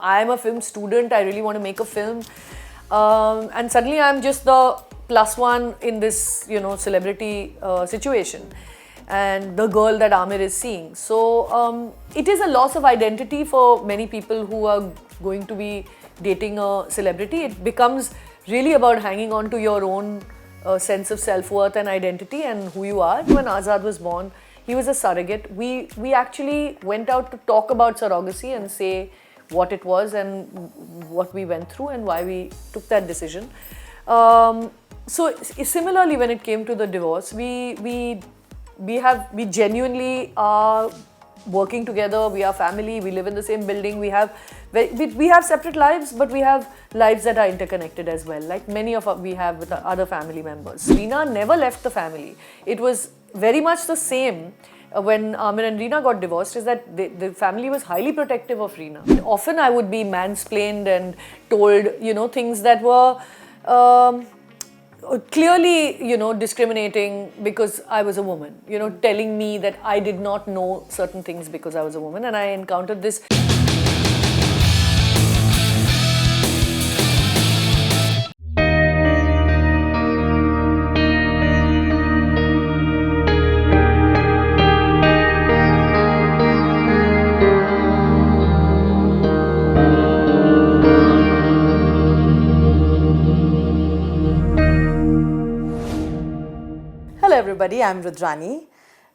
I'm a film student, I really want to make a film. And suddenly I'm just the plus one in this, celebrity situation. And the girl that Aamir is seeing. So it is a loss of identity for many people who are going to be dating a celebrity. It becomes really about hanging on to your own sense of self-worth and identity and who you are. When Azad was born, he was a surrogate. We actually went out to talk about surrogacy and say what it was and what we went through and why we took that decision. So similarly, when it came to the divorce, we genuinely are working together. We are family. We live in the same building. We have separate lives, but we have lives that are interconnected as well. Like many of we have with our other family members. Reena never left the family. It was very much the same when Aamir and Reena got divorced. Is that the family was highly protective of Reena. And often I would be mansplained and told, things that were clearly, discriminating because I was a woman, telling me that I did not know certain things because I was a woman. And I encountered this. Hello everybody, I'm Rudrani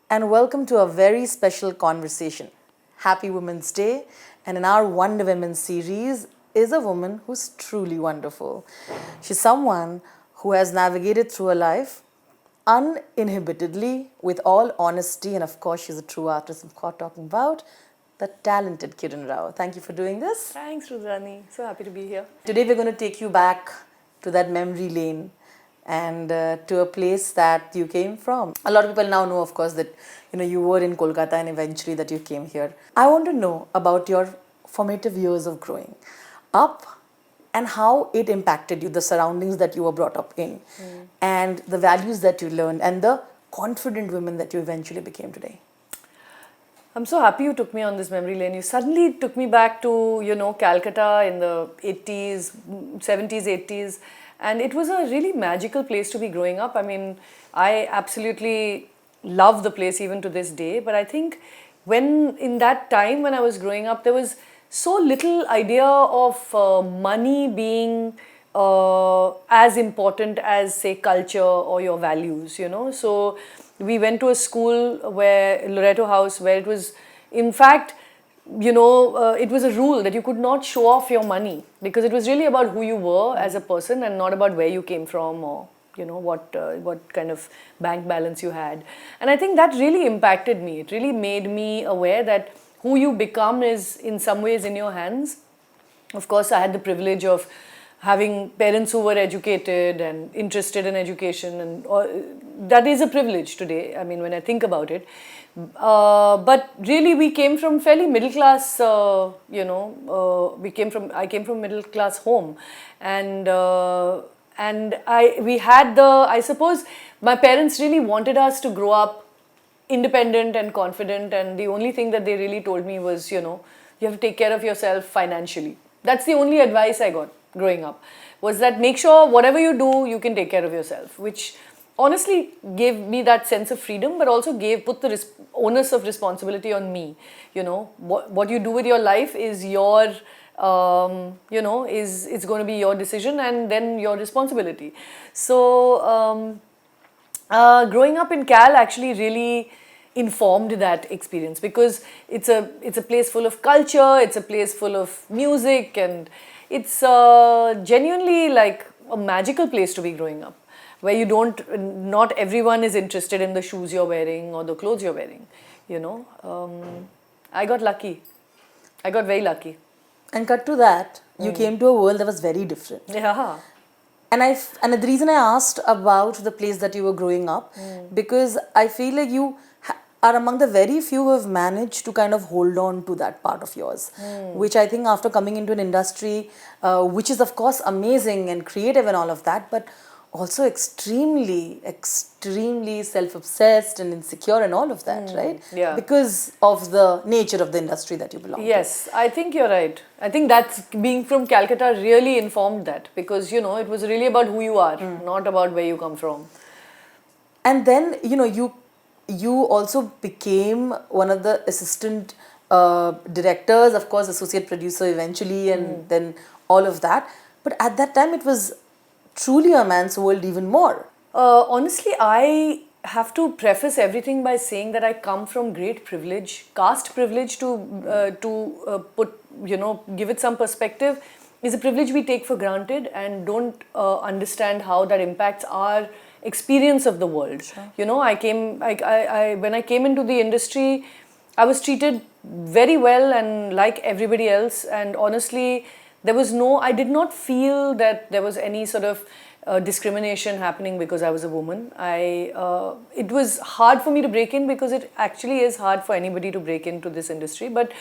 and welcome to a very special conversation. Happy Women's Day, and in our Wonder Women series is a woman who's truly wonderful. She's someone who has navigated through her life uninhibitedly, with all honesty, and of course she's a true artist. I'm talking about the talented Kiran Rao. Thank you for doing this. Thanks, Rudrani. So happy to be here. Today we're going to take you back to that memory lane and to a place that you came from. A lot of people now know, of course, that you were in Kolkata and eventually that you came here. I want to know about your formative years of growing up and how it impacted you, the surroundings that you were brought up in, and the values that you learned, and the confident women that you eventually became today. I'm so happy you took me on this memory lane. You suddenly took me back to, Calcutta in the 80s, 70s, 80s. And it was a really magical place to be growing up. I mean, I absolutely love the place even to this day. But I think in that time when I was growing up, there was so little idea of money being as important as, say, culture or your values, So we went to a school Loreto House, where it was, in fact, it was a rule that you could not show off your money, because it was really about who you were as a person and not about where you came from or, what kind of bank balance you had. And I think that really impacted me. It really made me aware that who you become is in some ways in your hands. Of course, I had the privilege of having parents who were educated and interested in education, and that is a privilege today, I mean, when I think about it. But really, we came from fairly middle class, I came from middle class home, and I suppose my parents really wanted us to grow up independent and confident, and the only thing that they really told me was, you have to take care of yourself financially. That's the only advice I got growing up, was that make sure whatever you do, you can take care of yourself, which honestly gave me that sense of freedom, but also put the onus of responsibility on me. What you do with your life is your, it's going to be your decision and then your responsibility. So growing up in Cal actually really informed that experience, because it's a place full of culture, it's a place full of music, and it's genuinely like a magical place to be growing up, where not everyone is interested in the shoes you're wearing or the clothes you're wearing, I got lucky. I got very lucky. And cut to that, you came to a world that was very different. Yeah. And the reason I asked about the place that you were growing up, because I feel like you are among the very few who have managed to kind of hold on to that part of yours, which I think after coming into an industry, which is of course amazing and creative and all of that, but also extremely self-obsessed and insecure and all of that, right? Yeah. Because of the nature of the industry that you belong to. Yes, I think you're right. I think that's being from Calcutta really informed that, because it was really about who you are, not about where you come from. And then, you also became one of the assistant directors, of course, associate producer eventually, and then all of that. But at that time, it was truly a man's world even more. Honestly, I have to preface everything by saying that I come from great privilege, caste privilege, to put, give it some perspective, is a privilege we take for granted and don't understand how that impacts our experience of the world. Sure. When I came into the industry, I was treated very well and like everybody else, and honestly, I did not feel that there was any sort of discrimination happening because I was a woman. It was hard for me to break in, because it actually is hard for anybody to break into this industry. But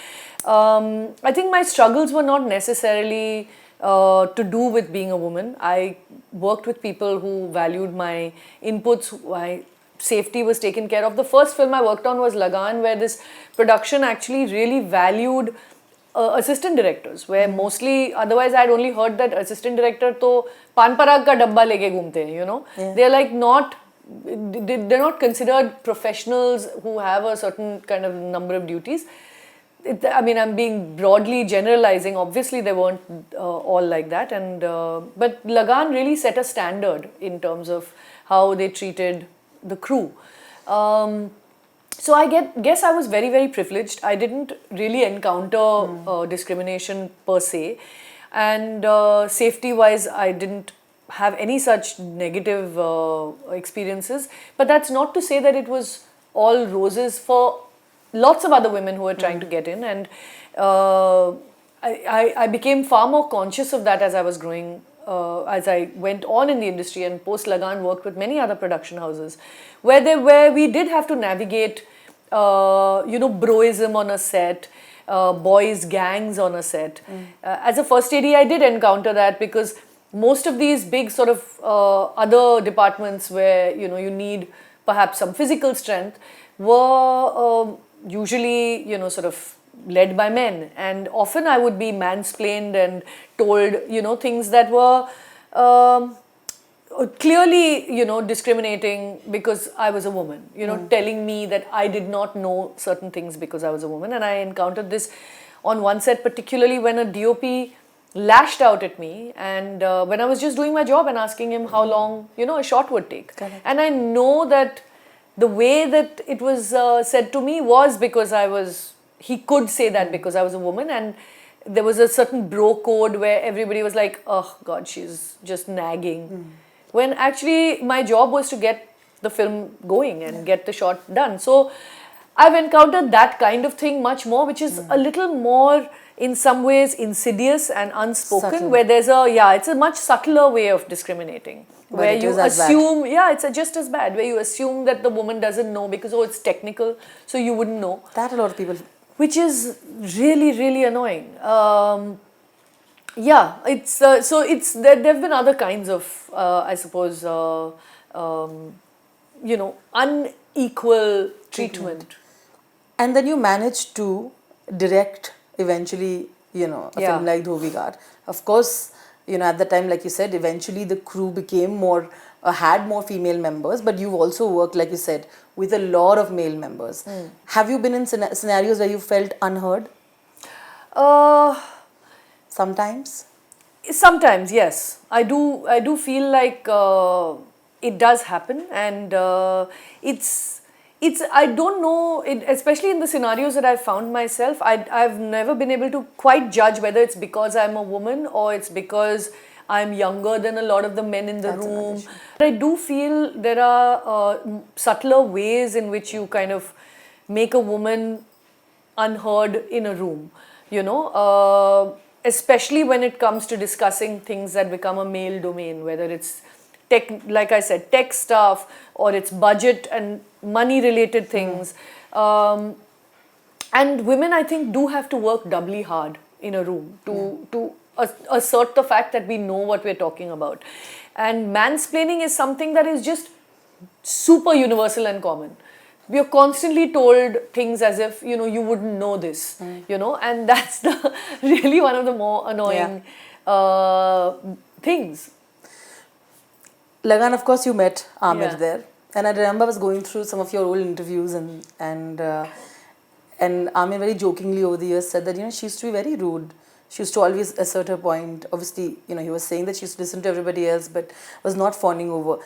I think my struggles were not necessarily to do with being a woman. I worked with people who valued my inputs, my safety was taken care of. The first film I worked on was Lagan, where this production actually really valued assistant directors, where mostly otherwise I'd only heard that assistant director to pan parag ka dabba leke ghumte hain, Yeah. They're like they're not considered professionals who have a certain kind of number of duties. I'm being broadly generalizing. Obviously, they weren't all like that, but Lagan really set a standard in terms of how they treated the crew. So I guess I was very, very privileged. I didn't really encounter discrimination per se, and safety-wise, I didn't have any such negative experiences. But that's not to say that it was all roses for lots of other women who were trying to get in, and I became far more conscious of that as I was growing, as I went on in the industry, and post Lagan worked with many other production houses where we did have to navigate broism on a set, boys gangs on a set. As a first AD, I did encounter that, because most of these big sort of other departments where you need perhaps some physical strength were usually sort of led by men, and often I would be mansplained and told things that were clearly discriminating because I was a woman, telling me that I did not know certain things because I was a woman. And I encountered this on one set, particularly when a DOP lashed out at me, and when I was just doing my job and asking him how long a shot would take. Correct. And I know that the way that it was said to me was because he could say that because I was a woman, and there was a certain bro code where everybody was like, oh God, she's just nagging. When actually my job was to get the film going and get the shot done. So I've encountered that kind of thing much more, which is a little more, in some ways, insidious and unspoken, Subtle. where it's a much subtler way of discriminating. But Where it you is as bad. assume, it's just as bad, where you assume that the woman doesn't know because, it's technical, so you wouldn't know. That a lot of people. Which is really, really annoying. There have been other kinds of, I suppose, unequal treatment. And then you managed to direct eventually, a film like Dhobighar. Of course, at the time, like you said, eventually the crew became had more female members, but you've also worked, like you said, with a lot of male members. Have you been in scenarios where you felt unheard? Sometimes? Sometimes, yes. I do feel like it does happen, and I don't know, especially in the scenarios that I've found myself, I've never been able to quite judge whether it's because I'm a woman or it's because I'm younger than a lot of the men in the That's another room. issue. But I do feel there are subtler ways in which you kind of make a woman unheard in a room, especially when it comes to discussing things that become a male domain, whether it's like I said, tech stuff, or it's budget and money related things. And women, I think, do have to work doubly hard in a room to assert the fact that we know what we're talking about. And mansplaining is something that is just super universal and common. We are constantly told things as if, you wouldn't know this, and that's really one of the more annoying things. Lagan, of course, you met Aamir Yeah. there, and I remember I was going through some of your old interviews, and Aamir very jokingly over the years said that she used to be very rude. She used to always assert her point. Obviously, he was saying that she used to listen to everybody else, but was not fawning over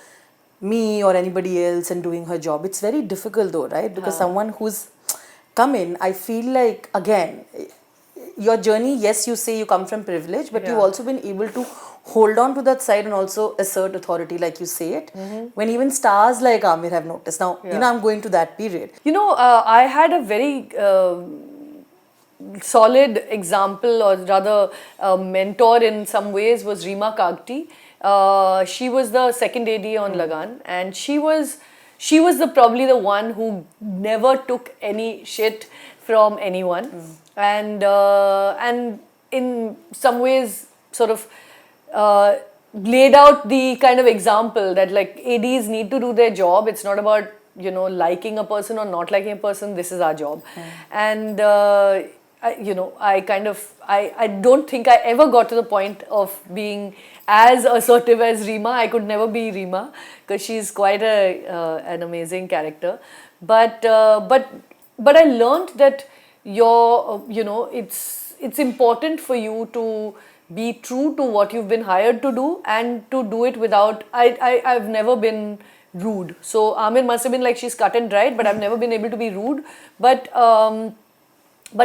me or anybody else and doing her job. It's very difficult though, right? Because someone who's come in, I feel like, again, your journey, yes, you say you come from privilege, but you've also been able to hold on to that side and also assert authority, like you say it, when even stars like Aamir have noticed. Now, I'm going to that period. I had a very solid example, or rather mentor in some ways, was Reema Kagti. She was the second AD on Lagan, and she was probably the one who never took any shit from anyone, and in some ways sort of laid out the kind of example that like ADs need to do their job. It's not about liking a person or not liking a person. This is our job, and I don't think I ever got to the point of being as assertive as Reema. I could never be Reema because she's quite an amazing character. But I learned that it's important for you to be true to what you've been hired to do, and to do it without. I've never been rude. So Aamir must have been like, she's cut and dried, but I've never been able to be rude. But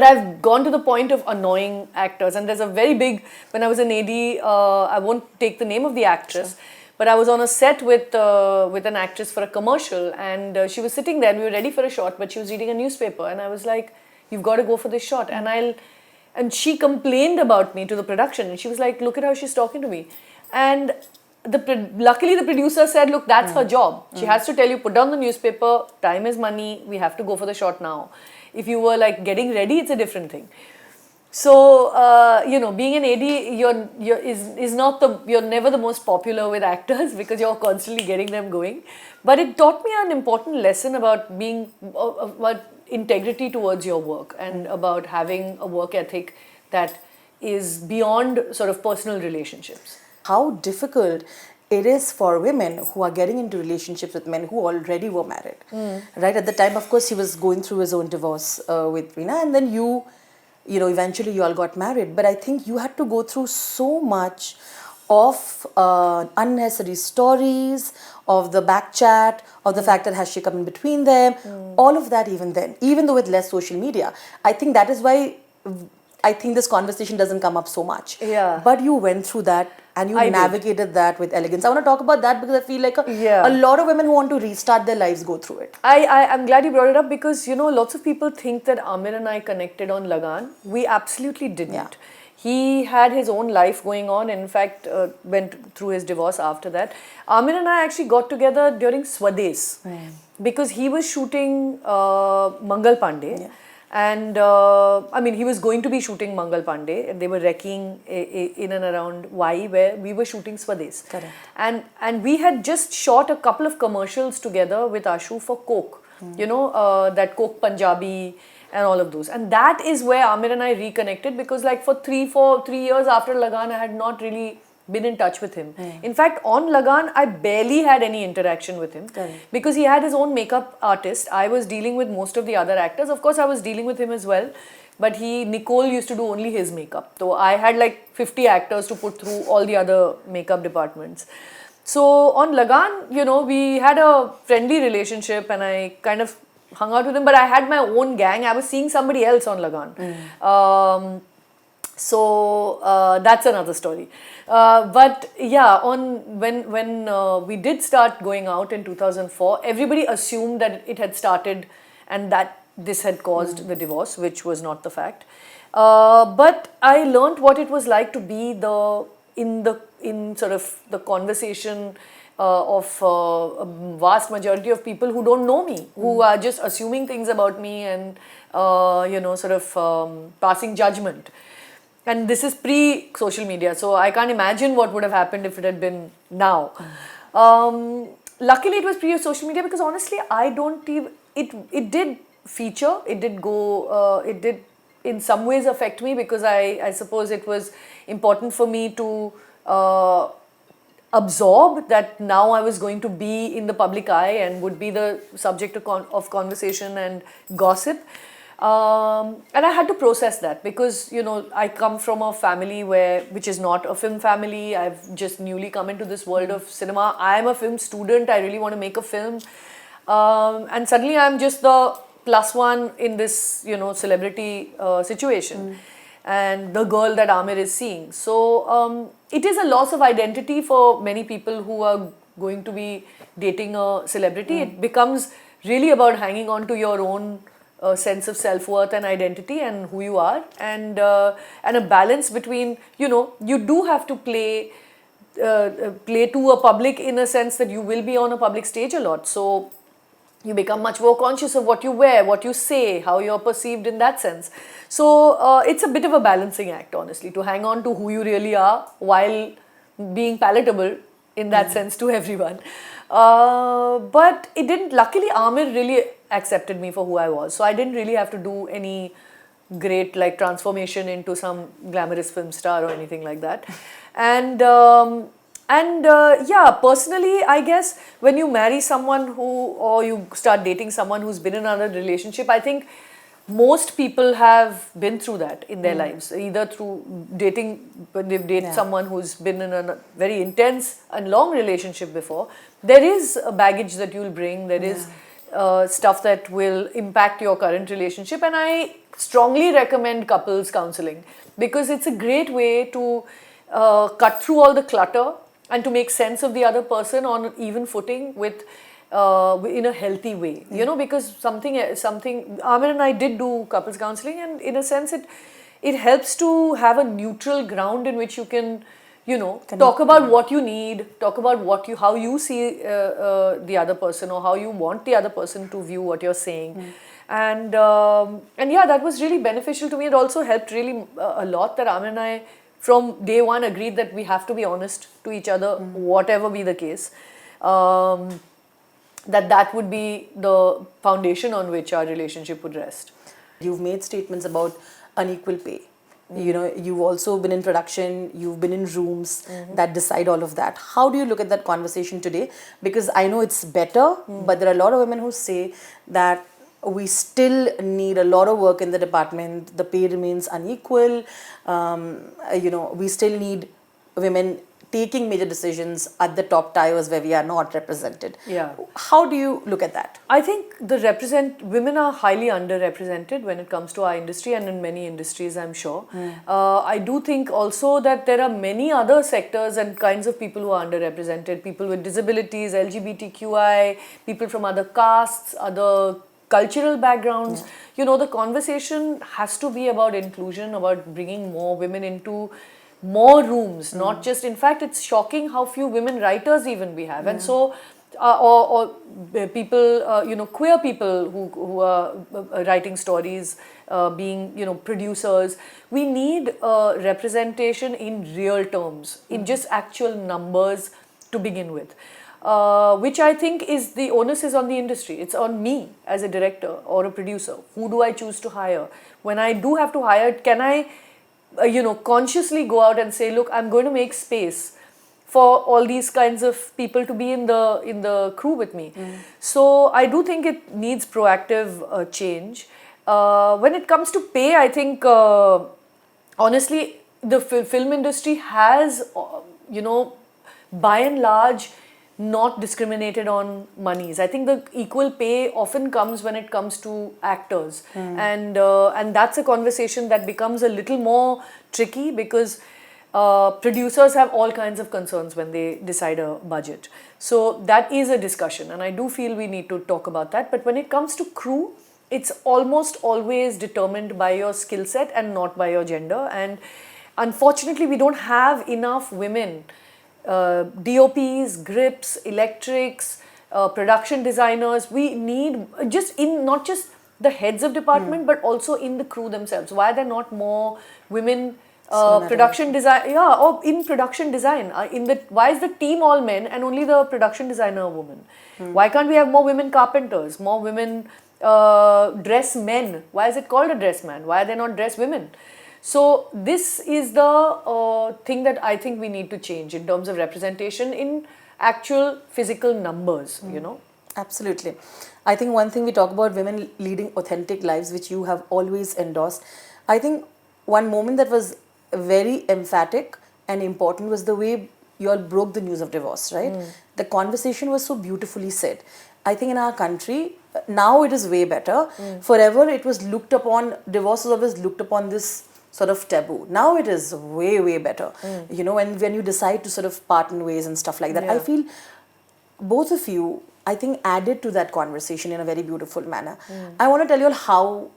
I've gone to the point of annoying actors. And there's a very big, when I was an AD, I won't take the name of the actress, but I was on a set with an actress for a commercial, and she was sitting there and we were ready for a shot, but she was reading a newspaper, and I was like, you've got to go for this shot. And she complained about me to the production, and she was like, look at how she's talking to me. And luckily the producer said, look, that's her job. She has to tell you, put down the newspaper, time is money, we have to go for the shot now. If you were like getting ready, it's a different thing. So, being an AD, you're never the most popular with actors because you're constantly getting them going. But it taught me an important lesson about about integrity towards your work, and about having a work ethic that is beyond sort of personal relationships. How difficult it is for women who are getting into relationships with men who already were married. Right at the time, of course, he was going through his own divorce with Reena, and then eventually you all got married. But I think you had to go through so much of unnecessary stories, of the back chat, of the fact that has she come in between them, all of that even then, even though with less social media. I think that is why I think this conversation doesn't come up so much. Yeah. But you went through that and you navigated that with elegance. I want to talk about that because I feel like a lot of women who want to restart their lives go through it. I'm glad you brought it up because, lots of people think that Aamir and I connected on Lagan. We absolutely didn't. Yeah. He had his own life going on. In fact, went through his divorce after that. Aamir and I actually got together during Swades because he was shooting Mangal Pandey. Yeah. And he was going to be shooting Mangal Pandey, and they were wrecking in and around Y, where we were shooting Swades. Correct. And we had just shot a couple of commercials together with Ashu for Coke, that Coke Punjabi and all of those. And that is where Aamir and I reconnected, because like for 3 years after Lagan, I had not really been in touch with him. In fact, on Lagan, I barely had any interaction with him because he had his own makeup artist. I was dealing with most of the other actors. Of course, I was dealing with him as well, but Nicole used to do only his makeup. So I had like 50 actors to put through all the other makeup departments. So on Lagan, we had a friendly relationship, and I kind of hung out with him, but I had my own gang. I was seeing somebody else on Lagan. So that's another story. But yeah, when we did start going out in 2004, everybody assumed that it had started and that this had caused the divorce, which was not the fact. But I learned what it was like to be in sort of the conversation of a vast majority of people who don't know me, who are just assuming things about me and sort of passing judgment. and this is pre-social media, so I can't imagine what would have happened if it had been now. Luckily, it was pre-social media because honestly, I don't even. It did feature. It did go. It did in some ways affect me because I suppose it was important for me to absorb that now I was going to be in the public eye and would be the subject of conversation and gossip. And I had to process that because, you know, I come from a family which is not a film family. I've just newly come into this world of cinema. I'm a film student. I really want to make a film. And suddenly I'm just the plus one in this, you know, celebrity situation. And the girl that Aamir is seeing. So it is a loss of identity for many people who are going to be dating a celebrity. It becomes really about hanging on to your own sense of self-worth and identity and who you are, and a balance between, you know, you do have to play to a public in a sense that you will be on a public stage a lot. So you become much more conscious of what you wear, what you say, how you're perceived in that sense. So it's a bit of a balancing act, honestly, to hang on to who you really are while being palatable in that sense to everyone. But it didn't, luckily Aamir really accepted me for who I was. So I didn't really have to do any great like transformation into some glamorous film star or anything like that. And yeah, personally, I guess when you marry someone or you start dating someone who's been in another relationship, I think most people have been through that in their lives, either through dating, when they date someone who's been in a very intense and long relationship before. There is a baggage that you'll bring, there is stuff that will impact your current relationship, and I strongly recommend couples counseling because it's a great way to cut through all the clutter and to make sense of the other person on an even footing with in a healthy way, you know, because something Aamir and I did do couples counseling, and in a sense it helps to have a neutral ground in which you can, you know, talk about what you need, talk about how you see the other person, or how you want the other person to view what you're saying. And yeah, that was really beneficial to me. It also helped really a lot that Aamir and I from day one agreed that we have to be honest to each other, whatever be the case. That would be the foundation on which our relationship would rest. You've made statements about unequal pay. You know, you've also been in production, you've been in rooms that decide all of that. How do you look at that conversation today? Because I know it's better, but there are a lot of women who say that we still need a lot of work in the department, the pay remains unequal, you know, we still need women taking major decisions at the top tiers where we are not represented. Yeah. How do you look at that? I think women are highly underrepresented when it comes to our industry and in many industries, I'm sure. I do think also that there are many other sectors and kinds of people who are underrepresented. People with disabilities, LGBTQI, people from other castes, other cultural backgrounds. You know, the conversation has to be about inclusion, about bringing more women into more rooms, not just, in fact, it's shocking how few women writers even we have. And so, or people, you know, queer people who are writing stories, being, you know, producers. We need representation in real terms, in just actual numbers to begin with. Which I think is the onus is on the industry. It's on me as a director or a producer. Who do I choose to hire? When I do have to hire, can I you know, consciously go out and say, look, I'm going to make space for all these kinds of people to be in the crew with me. So I do think it needs proactive change. When it comes to pay, I think honestly the film industry has, you know, by and large not discriminated on monies. I think the equal pay often comes when it comes to actors, and that's a conversation that becomes a little more tricky because producers have all kinds of concerns when they decide a budget. So that is a discussion, and I do feel we need to talk about that. But when it comes to crew, it's almost always determined by your skill set and not by your gender. And unfortunately, we don't have enough women. DOPs, grips, electrics, production designers. We need not just the heads of department, but also in the crew themselves. Why are there not more women production design, yeah, or in production design. Why is the team all men and only the production designer a woman? Why can't we have more women carpenters, more women dress men? Why is it called a dress man? Why are they not dress women? So this is the thing that I think we need to change in terms of representation in actual physical numbers, you know. Absolutely. I think one thing we talk about women leading authentic lives, which you have always endorsed. I think one moment that was very emphatic and important was the way you all broke the news of divorce, right? The conversation was so beautifully said. I think in our country, now it is way better. Forever it was looked upon, divorce was always looked upon this sort of taboo. Now it is way, way better. You know, when you decide to sort of part in ways and stuff like that. I feel both of you, I think, added to that conversation in a very beautiful manner. I want to tell you all how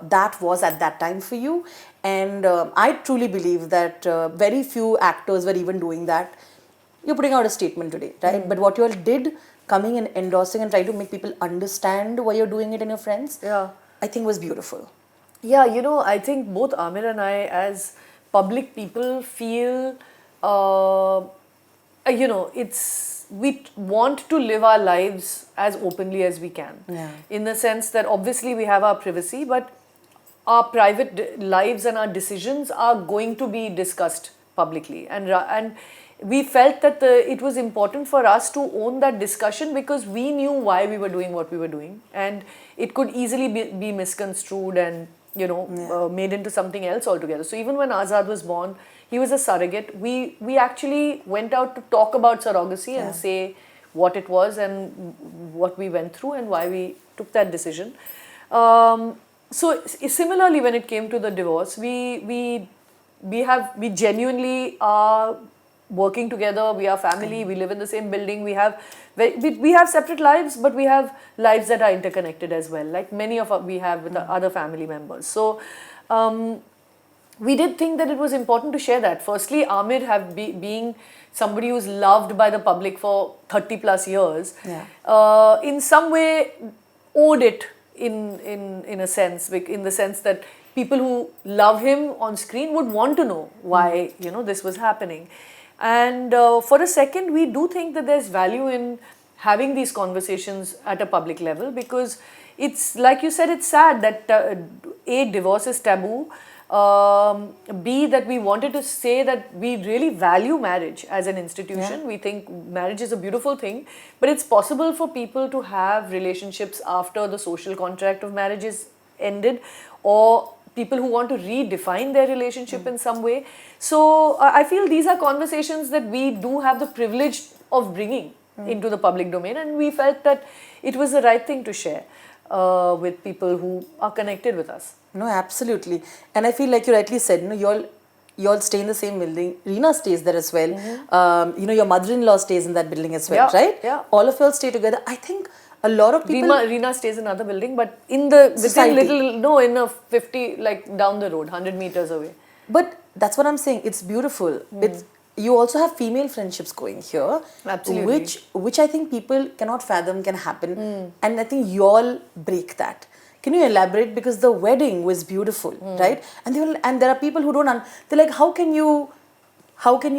that was at that time for you. And I truly believe that very few actors were even doing that. You're putting out a statement today, right? But what you all did, coming and endorsing and trying to make people understand why you're doing it and your friends, I think was beautiful. Yeah, you know, I think both Aamir and I, as public people, feel, you know, we want to live our lives as openly as we can. In the sense that obviously we have our privacy, but our private lives and our decisions are going to be discussed publicly. And we felt that it was important for us to own that discussion because we knew why we were doing what we were doing. And it could easily be misconstrued and, you know, made into something else altogether. So even when Azad was born, he was a surrogate. We actually went out to talk about surrogacy and say what it was and what we went through and why we took that decision. So similarly, when it came to the divorce, we genuinely are working together. We are family. We live in the same building. We have separate lives, but we have lives that are interconnected as well. Like many of we have with other family members. So we did think that it was important to share that. Firstly, Aamir being somebody who's loved by the public for 30 plus years, in some way owed it in a sense, in the sense that people who love him on screen would want to know why, you know, this was happening. And for a second, we do think that there's value in having these conversations at a public level because it's, like you said, it's sad that A, divorce is taboo, B, that we wanted to say that we really value marriage as an institution. We think marriage is a beautiful thing, but it's possible for people to have relationships after the social contract of marriage is ended, or people who want to redefine their relationship in some way. So I feel these are conversations that we do have the privilege of bringing into the public domain, and we felt that it was the right thing to share with people who are connected with us. No, absolutely. And I feel like you rightly said, you know, you all stay in the same building. Reena stays there as well. You know, your mother-in-law stays in that building as well, right? Yeah. All of you all stay together. I think a lot of people... Reena stays in another building, but in the in a 50, like down the road, 100 meters away. But that's what I'm saying. It's beautiful. You also have female friendships going here. Absolutely. Which I think people cannot fathom can happen. And I think you all break that. Can you elaborate? Because the wedding was beautiful, right? And there are people who don't... They're like, how can you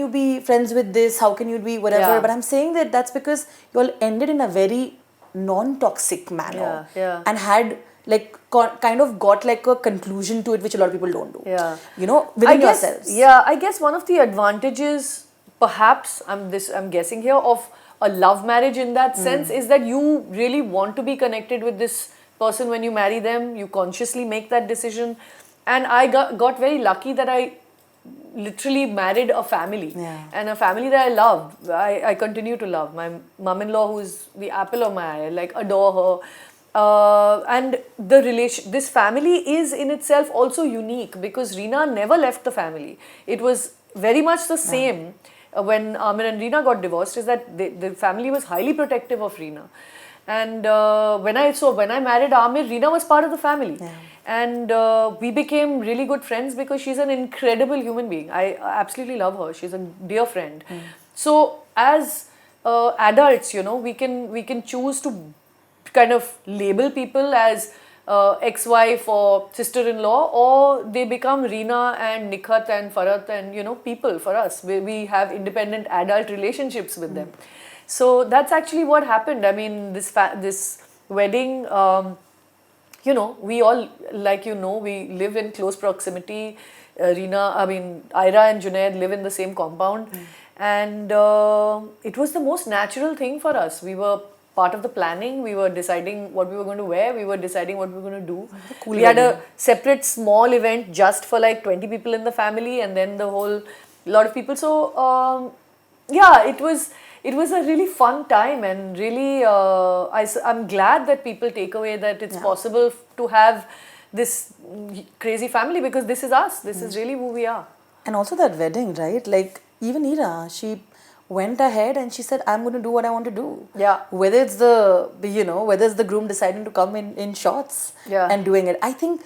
be friends with this? How can you be whatever? But I'm saying that that's because you all ended in a very non-toxic manner. And had like kind of got like a conclusion to it, which a lot of people don't do. You know, within yourselves. I guess one of the advantages, perhaps, I'm guessing here, of a love marriage in that sense is that you really want to be connected with this person when you marry them. You consciously make that decision. And I got very lucky that I literally married a family, and a family that I love. I continue to love. My mom-in-law, who's the apple of my eye, I like adore her. And this family is in itself also unique because Reena never left the family. It was very much the same when Aamir and Reena got divorced, is that the family was highly protective of Reena. And when I married Aamir, Reena was part of the family. And we became really good friends because she's an incredible human being. I absolutely love her. She's a dear friend. So as adults, you know, we can choose to kind of label people as ex-wife or sister-in-law, or they become Reena and Nikhat and Farat and, people for us. We have independent adult relationships with them. So that's actually what happened. I mean, this wedding, we all, like we live in close proximity. Ira and Junaid live in the same compound. And it was the most natural thing for us. We were part of the planning. We were deciding what we were going to wear. We were deciding what we were going to do. Cool we had wedding. a separate small event just for like 20 people in the family, and then the whole lot of people. So yeah, it was a really fun time, and really I'm glad that people take away that it's possible to have this crazy family, because this is us. This is really who we are. And also that wedding, right? Like even Ira, she went ahead and she said, I'm going to do what I want to do. Yeah. Whether it's the groom deciding to come in shorts and doing it. I think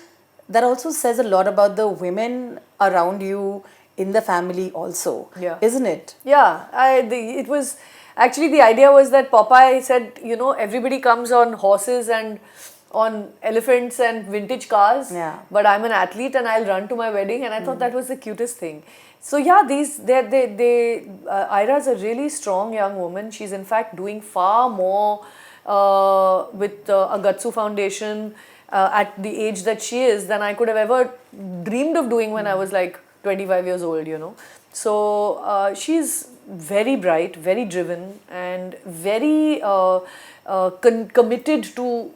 that also says a lot about the women around you in the family also. Yeah. Isn't it? Yeah. It was actually, the idea was that Popeye said, everybody comes on horses and on elephants and vintage cars, but I'm an athlete and I'll run to my wedding, and I thought that was the cutest thing. So yeah, Ira's a really strong young woman. She's in fact doing far more with Agatsu Foundation at the age that she is than I could have ever dreamed of doing when I was like 25 years old, So she's very bright, very driven, and very committed to,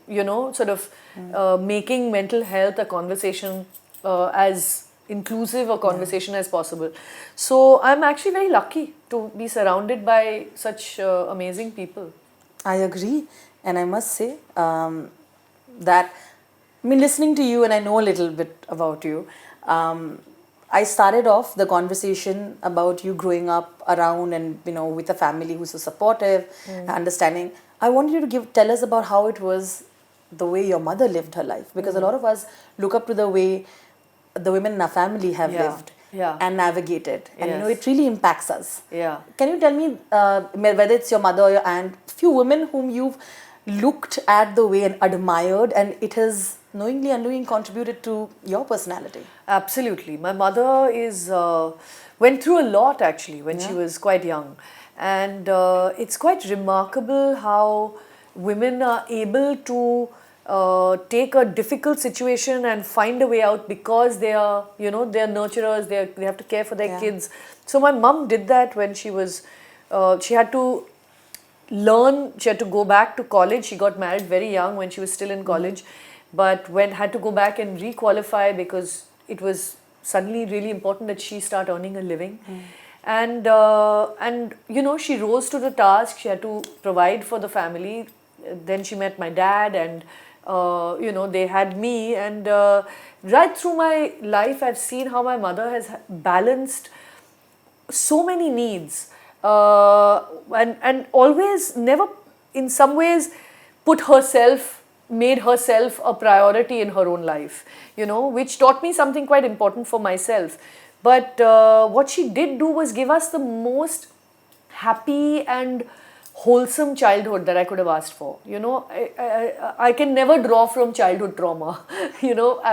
making mental health a conversation as inclusive a conversation as possible. So I'm actually very lucky to be surrounded by such amazing people. I agree. And I must say that, listening to you, and I know a little bit about you, I started off the conversation about you growing up around and, with a family who's so supportive, understanding. I want you to tell us about how it was, the way your mother lived her life. Because a lot of us look up to the way the women in our family have lived and navigated. And, it really impacts us. Yeah. Can you tell me, whether it's your mother or your aunt, few women whom you've looked at the way and admired, and it has knowingly, unknowingly contributed to your personality? Absolutely. My mother went through a lot actually when she was quite young. And it's quite remarkable how women are able to take a difficult situation and find a way out, because they are, they're nurturers, they have to care for their kids. So my mum did that when she was, she had to learn, she had to go back to college. She got married very young when she was still in college, but had to go back and re-qualify because it was suddenly really important that she start earning a living. And she rose to the task. She had to provide for the family. Then she met my dad, and they had me, and right through my life I've seen how my mother has balanced so many needs, and always never in some ways made herself a priority in her own life, which taught me something quite important for myself. But what she did do was give us the most happy and wholesome childhood that I could have asked for. I can never draw from childhood trauma,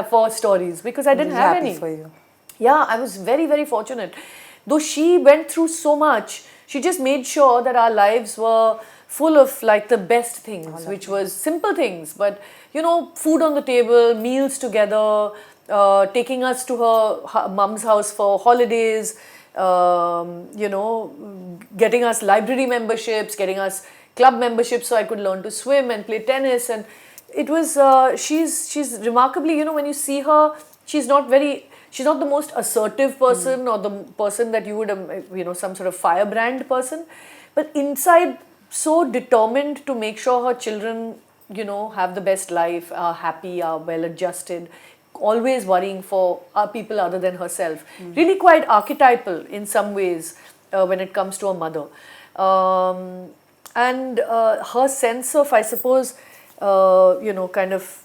for stories, because I didn't have any. For you. Yeah, I was very, very fortunate. Though she went through so much, she just made sure that our lives were full of like the best things, which was simple things, but food on the table, meals together, taking us to her mum's house for holidays, getting us library memberships, getting us club memberships so I could learn to swim and play tennis. And it was, she's remarkably, when you see her, she's not the most assertive person or the person that you would, some sort of firebrand person, but inside so determined to make sure her children, have the best life, are happy, are well adjusted, always worrying for people other than herself. Really quite archetypal in some ways when it comes to a mother. And her sense of, I suppose, kind of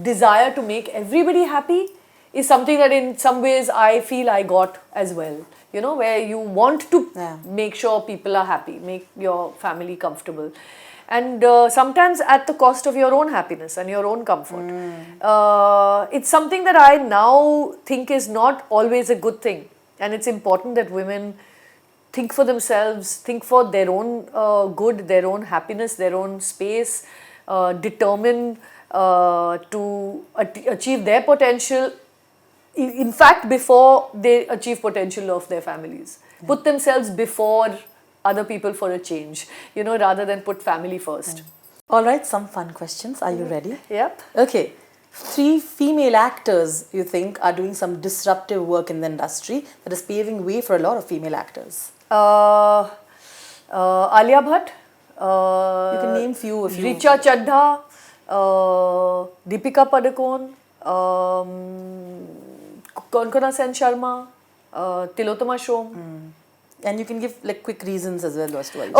desire to make everybody happy is something that in some ways I feel I got as well. Where you want to make sure people are happy, make your family comfortable. and sometimes at the cost of your own happiness and your own comfort. It's something that I now think is not always a good thing, and it's important that women think for themselves, think for their own good, their own happiness, their own space, determine to achieve their potential. In fact, before they achieve potential of their families, put themselves before other people for a change, rather than put family first. All right, some fun questions. Are you ready? Yep. Okay. 3 female actors you think are doing some disruptive work in the industry that is paving way for a lot of female actors? Alia Bhatt. You can name few if you... Richa Chadha. Deepika Padukone. Konkona Sen Sharma. Tilotama Shom. And you can give like quick reasons as well as to why you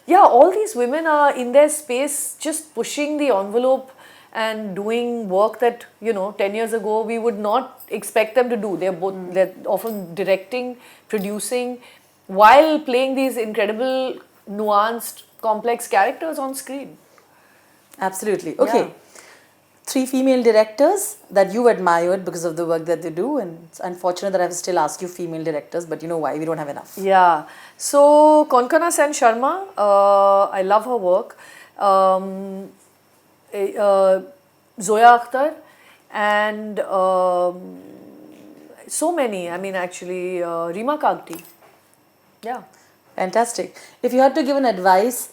yeah, all these women are in their space just pushing the envelope and doing work that 10 years ago we would not expect them to do. They're often directing, producing, while playing these incredible, nuanced, complex characters on screen. Absolutely. Okay. Yeah. 3 female directors that you admired because of the work that they do, and it's unfortunate that I have to still ask you female directors, but you know why, we don't have enough. Yeah. So Konkona Sen Sharma, I love her work. Zoya Akhtar, and so many. I mean, actually, Reema Kagti. Yeah. Fantastic. If you had to give an advice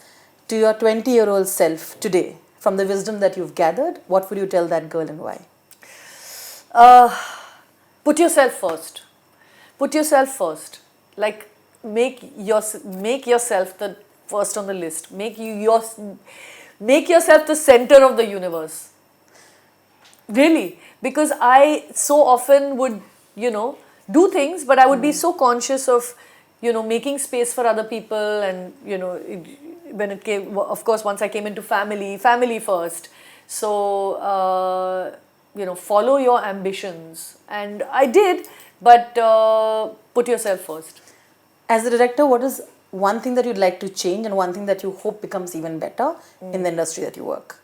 to your 20-year-old self today, from the wisdom that you've gathered, what would you tell that girl and why? Put yourself first. Put yourself first. Like, make yourself the first on the list. Make yourself the center of the universe. Really. Because I so often would, do things, but I would be so conscious of, making space for other people, and, when it came, of course, once I came into family first. So, follow your ambitions. And I did, but put yourself first. As a director, what is one thing that you'd like to change and one thing that you hope becomes even better in the industry that you work?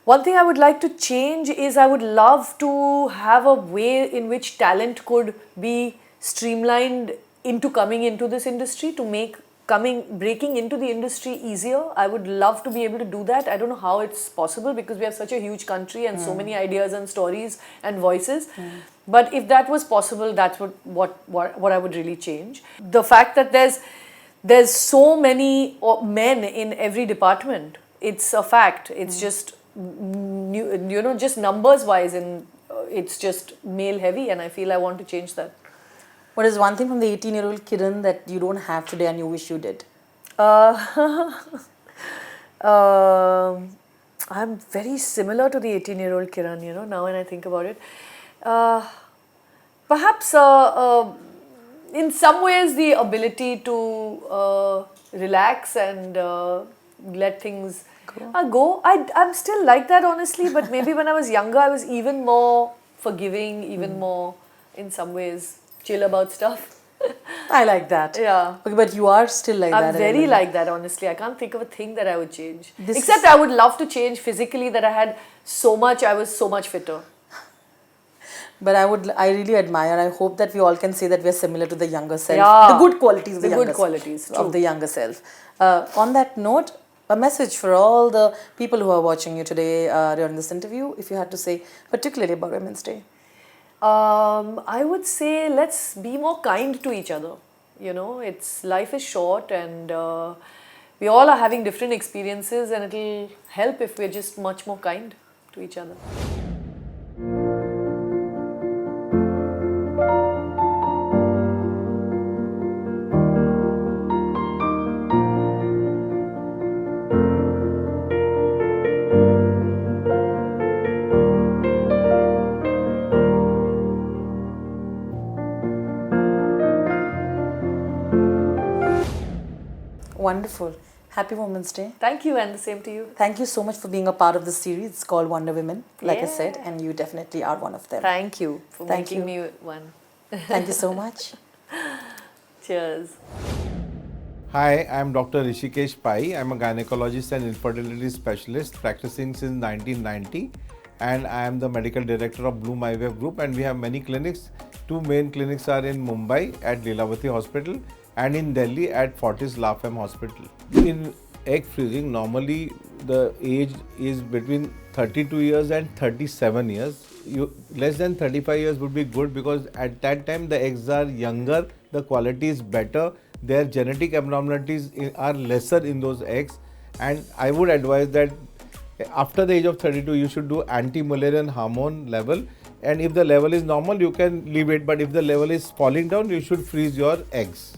One thing I would like to change is I would love to have a way in which talent could be streamlined into coming into this industry, to make breaking into the industry easier. I would love to be able to do that. I don't know how it's possible because we have such a huge country and so many ideas and stories and voices. But if that was possible, that's what I would really change. The fact that there's so many men in every department, it's a fact. It's just just numbers wise, and it's just male heavy, and I feel I want to change that. What is one thing from the 18-year-old Kiran that you don't have today and you wish you did? I'm very similar to the 18-year-old Kiran, now when I think about it. Perhaps in some ways the ability to relax and let things go. I'm still like that, honestly, but maybe when I was younger I was even more forgiving, even more, in some ways, chill about stuff. I like that. Yeah. Okay, but you are still like that. I'm very like that, honestly. I can't think of a thing that I would change. Except I would love to change physically, that I was so much fitter. But I really admire, I hope that we all can say that we are similar to the younger self. Yeah. The good qualities of the younger self. On that note, a message for all the people who are watching you today during this interview, if you had to say, particularly about Women's Day. I would say let's be more kind to each other. Life is short, and we all are having different experiences, and it'll help if we're just much more kind to each other. Wonderful. Happy Women's Day. Thank you, and the same to you. Thank you so much for being a part of this series. It's called Wonder Women, like I said, and you definitely are one of them. Thank you for making me one. Thank you so much. Cheers. Hi, I'm Dr. Rishikesh Pai. I'm a gynecologist and infertility specialist practicing since 1990, and I am the medical director of Bloom IVF Group, and we have many clinics. Two main clinics are in Mumbai at Lilavati Hospital and in Delhi at Fortis Lafam Hospital. In egg freezing, normally the age is between 32 years and 37 years. Less than 35 years would be good because at that time the eggs are younger, the quality is better, their genetic abnormalities are lesser in those eggs, and I would advise that after the age of 32 you should do anti-Mullerian hormone level, and if the level is normal you can leave it, but if the level is falling down you should freeze your eggs.